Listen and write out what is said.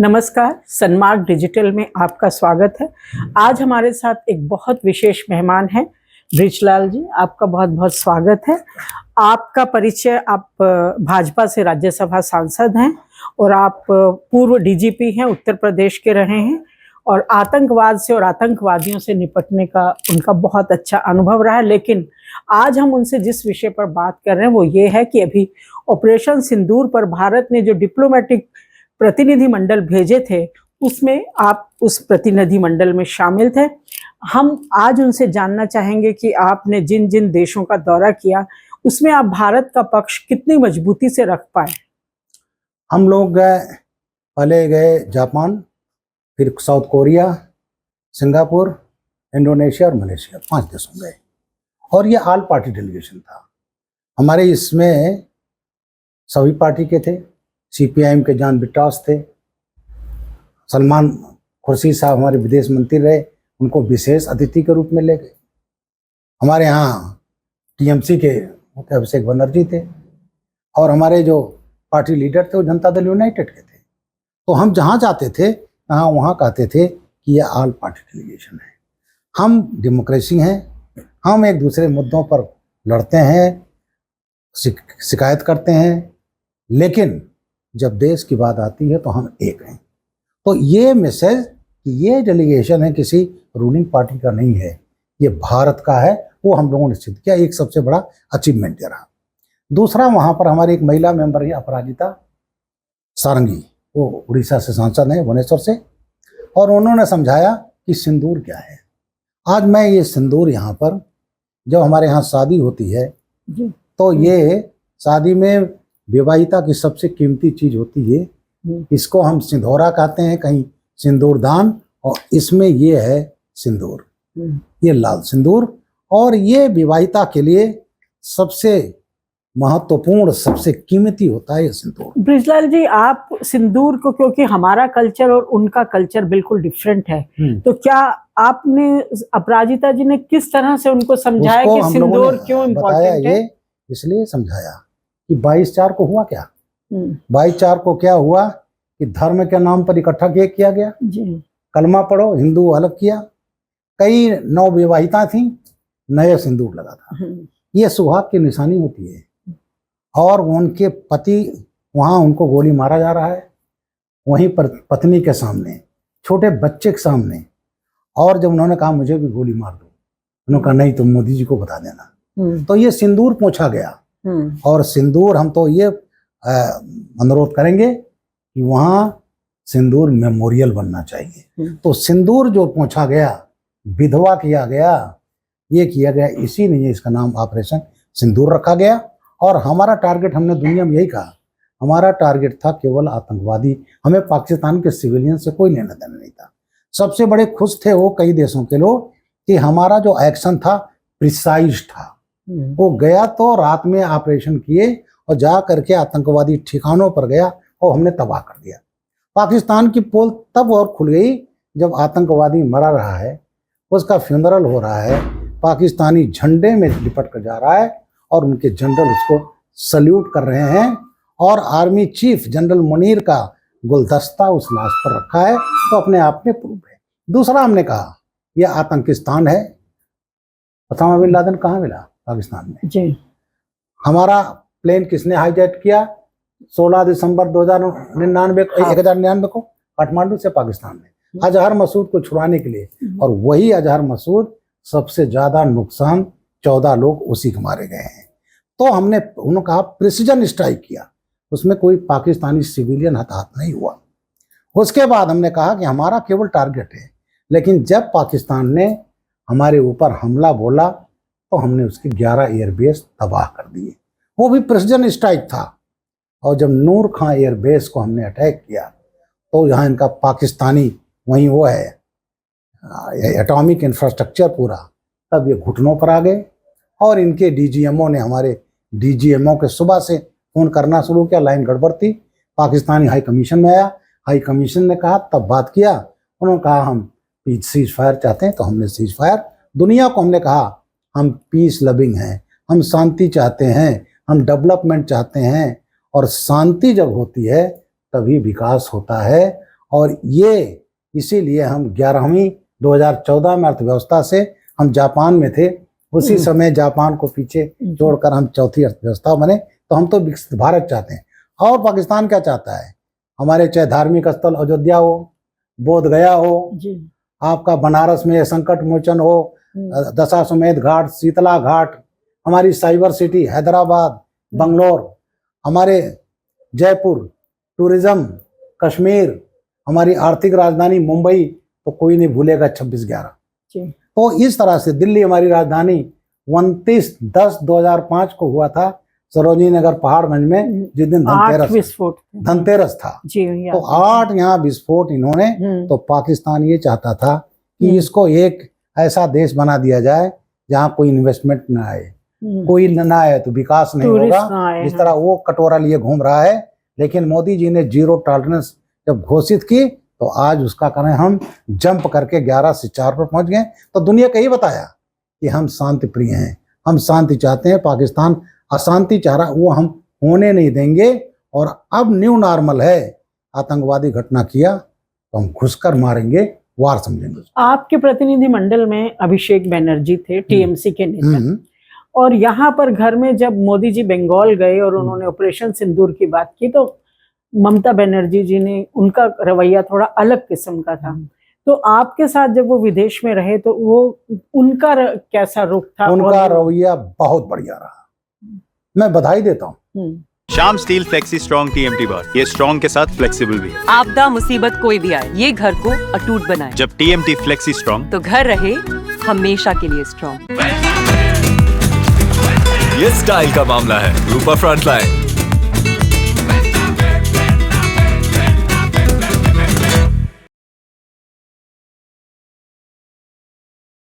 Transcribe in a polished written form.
नमस्कार, सनमार्ग डिजिटल में आपका स्वागत है। आज हमारे साथ एक बहुत विशेष मेहमान हैं, बृजलाल जी। आपका बहुत बहुत स्वागत है। आपका परिचय, आप भाजपा से राज्यसभा सांसद हैं और आप पूर्व डीजीपी हैं, उत्तर प्रदेश के रहे हैं और आतंकवाद से और आतंकवादियों से निपटने का उनका बहुत अच्छा अनुभव रहा है। लेकिन आज हम उनसे जिस विषय पर बात कर रहे हैं वो ये है कि अभी ऑपरेशन सिंदूर पर भारत ने जो डिप्लोमेटिक प्रतिनिधि मंडल भेजे थे उसमें आप उस प्रतिनिधि मंडल में शामिल थे। हम आज उनसे जानना चाहेंगे कि आपने जिन जिन देशों का दौरा किया उसमें आप भारत का पक्ष कितनी मजबूती से रख पाए। हम लोग पहले गए जापान, फिर साउथ कोरिया, सिंगापुर, इंडोनेशिया और मलेशिया, 5 देशों गए और ये ऑल पार्टी डेलीगेशन था। हमारे इसमें सभी पार्टी के थे। सीपीआईएम के जान बिट्टास थे, सलमान खुर्शीद साहब हमारे विदेश मंत्री रहे, उनको विशेष अतिथि के रूप में ले गए। हमारे यहाँ टीएमसी के अभिषेक बनर्जी थे और हमारे जो पार्टी लीडर थे वो जनता दल यूनाइटेड के थे। तो हम जहाँ जाते थे वहाँ कहते थे कि यह ऑल पार्टी डेलीगेशन है, हम डेमोक्रेसी हैं, हम एक दूसरे मुद्दों पर लड़ते हैं, शिकायत करते हैं, लेकिन जब देश की बात आती है तो हम एक हैं। तो ये मैसेज कि ये डेलीगेशन है किसी रूलिंग पार्टी का नहीं है, ये भारत का है, वो हम लोगों ने सिद्ध किया। एक सबसे बड़ा अचीवमेंट ये रहा। दूसरा, वहाँ पर हमारी एक महिला मेंबर है अपराजिता सारंगी, वो उड़ीसा से सांसद हैं, भुवनेश्वर से, और उन्होंने समझाया कि सिंदूर क्या है। आज मैं ये सिंदूर यहाँ पर जब हमारे यहाँ शादी होती है तो ये शादी में विवाहिता की सबसे कीमती चीज होती है, इसको हम सिंदूरा कहते हैं, कहीं सिंदूरदान, और इसमें ये है सिंदूर, ये लाल सिंदूर, और ये विवाहिता के लिए सबसे महत्वपूर्ण, सबसे कीमती होता है ये सिंदूर। बृजलाल जी, आप सिंदूर को, क्योंकि हमारा कल्चर और उनका कल्चर बिल्कुल डिफरेंट है, तो क्या आपने, अपराजिता जी ने किस तरह से उनको समझाया कि सिंदूर क्यों इम्पोर्टेंट है? इसलिए समझाया कि 22/4 को हुआ क्या, 22/4 को क्या हुआ कि धर्म के नाम पर इकट्ठा किया गया जी। कलमा पढ़ो, हिंदू अलग किया, कई नवविवाहिता थी, नया सिंदूर लगा था। ये सुहाग की निशानी होती है और उनके पति, वहां उनको गोली मारा जा रहा है, वहीं पर पत्नी के सामने, छोटे बच्चे के सामने, और जब उन्होंने कहा मुझे भी गोली मार दो, उन्होंने कहा नहीं, तुम मोदी जी को बता देना। तो ये सिंदूर पूछा गया और सिंदूर, हम तो ये अनुरोध करेंगे कि वहाँ सिंदूर मेमोरियल बनना चाहिए। तो सिंदूर जो पूछा गया, विधवा किया गया, ये किया गया, इसीलिए इसका नाम ऑपरेशन सिंदूर रखा गया। और हमारा टारगेट, हमने दुनिया में यही कहा, हमारा टारगेट था केवल आतंकवादी, हमें पाकिस्तान के सिविलियन से कोई लेना देना नहीं था। सबसे बड़े खुश थे वो कई देशों के लोग कि हमारा जो एक्शन था प्रिसाइज था। वो गया तो रात में ऑपरेशन किए और जा करके आतंकवादी ठिकानों पर गया और हमने तबाह कर दिया। पाकिस्तान की पोल तब और खुल गई जब आतंकवादी मरा रहा है, उसका फ्यूनरल हो रहा है, पाकिस्तानी झंडे में लिपट कर जा रहा है और उनके जनरल उसको सल्यूट कर रहे हैं, और आर्मी चीफ जनरल मुनीर का गुलदस्ता उस लाश पर रखा है, तो अपने आप में प्रूफ है। दूसरा, हमने कहा यह आतंकिस्तान है। ओसामा बिन लादेन कहाँ मिला? पाकिस्तान में जी। हमारा प्लेन किसने हाईजैक किया? 16 दिसंबर 1099 को काठमांडू से पाकिस्तान में अजहर मसूद को छुड़ाने के लिए, और वही अजहर मसूद सबसे ज्यादा नुकसान, 14 लोग उसी के मारे गए हैं। तो हमने, उन्होंने कहा प्रिसीजन स्ट्राइक किया, उसमें कोई पाकिस्तानी सिविलियन हताहत नहीं हुआ। उसके बाद हमने कहा कि हमारा केवल टारगेट है, लेकिन जब पाकिस्तान ने हमारे ऊपर हमला बोला तो हमने उसके 11 एयरबेस तबाह कर दिए, वो भी प्रिसीजन स्ट्राइक था। और जब नूर खां एयरबेस को हमने अटैक किया तो यहाँ इनका पाकिस्तानी, वहीं वो है एटॉमिक इंफ्रास्ट्रक्चर पूरा, तब ये घुटनों पर आ गए। और इनके डीजीएमओ ने, हमारे डीजीएमओ के सुबह से फोन करना शुरू किया, लाइन गड़बड़ थी। पाकिस्तानी हाई कमीशन में आया, हाई कमीशन ने कहा, तब बात किया, उन्होंने कहा हम सीज फायर चाहते हैं, तो हमने सीज फायर, दुनिया को हमने कहा हम पीस लविंग हैं, हम शांति चाहते हैं, हम डेवलपमेंट चाहते हैं, और शांति जब होती है तभी विकास होता है। और ये इसीलिए हम 11वीं 2014 में अर्थव्यवस्था से हम जापान में थे, उसी समय जापान को पीछे छोड़कर हम चौथी अर्थव्यवस्था बने। तो हम तो विकसित भारत चाहते हैं। और पाकिस्तान क्या चाहता है? हमारे चाहे धार्मिक स्थल अयोध्या हो, बोध गया हो, आपका बनारस में संकट मोचन हो, दशाश्वमेध घाट, शीतला घाट, हमारी साइबर सिटी हैदराबाद, बंगलोर, हमारे जयपुर, टूरिज्म, कश्मीर, हमारी आर्थिक राजधानी मुंबई, तो कोई नहीं भूलेगा 26/11। तो इस तरह से दिल्ली हमारी राजधानी 29/10/2005 को हुआ था सरोजनी नगर पहाड़गंज में, जिस दिन धनतेरस था। तो 8 यहाँ विस्फोट इन्होंने। तो पाकिस्तान ये चाहता था कि इसको एक ऐसा देश बना दिया जाए जहाँ कोई इन्वेस्टमेंट ना आए, कोई ना आए तो विकास नहीं होगा, जिस तरह वो कटोरा लिए घूम रहा है। लेकिन मोदी जी ने जीरो टॉलरेंस जब घोषित की तो आज उसका करें हम जंप करके 11 से 4 पर पहुंच गए। तो दुनिया को ही बताया कि हम शांति प्रिय हैं, हम शांति चाहते हैं। पाकिस्तान अशांति चाह रहा, वो हम होने नहीं देंगे। और अब न्यू नॉर्मल है, आतंकवादी घटना किया तो हम घुसकर मारेंगे, वार समझेंगे। आपके प्रतिनिधि मंडल में अभिषेक बनर्जी थे, टीएमसी के नेता, और यहाँ पर घर में जब मोदी जी बंगाल गए और उन्होंने ऑपरेशन सिंदूर की बात की, तो ममता बनर्जी जी ने, उनका रवैया थोड़ा अलग किस्म का था। तो आपके साथ जब वो विदेश में रहे तो वो उनका कैसा रुख था? उनका रवैया बहुत बढ़िया रहा, मैं बधाई देता हूँ। Shyam steel flexi strong TMT बार, ये स्ट्रॉन्ग के साथ फ्लेक्सिबल भी है। आपदा मुसीबत कोई भी आए, ये घर को अटूट बनाए। जब TMT फ्लेक्सी स्ट्रॉन्ग, तो घर रहे हमेशा के लिए स्ट्रॉन्ग। ये स्टाइल का मामला है, रूपा फ्रंटलाइन।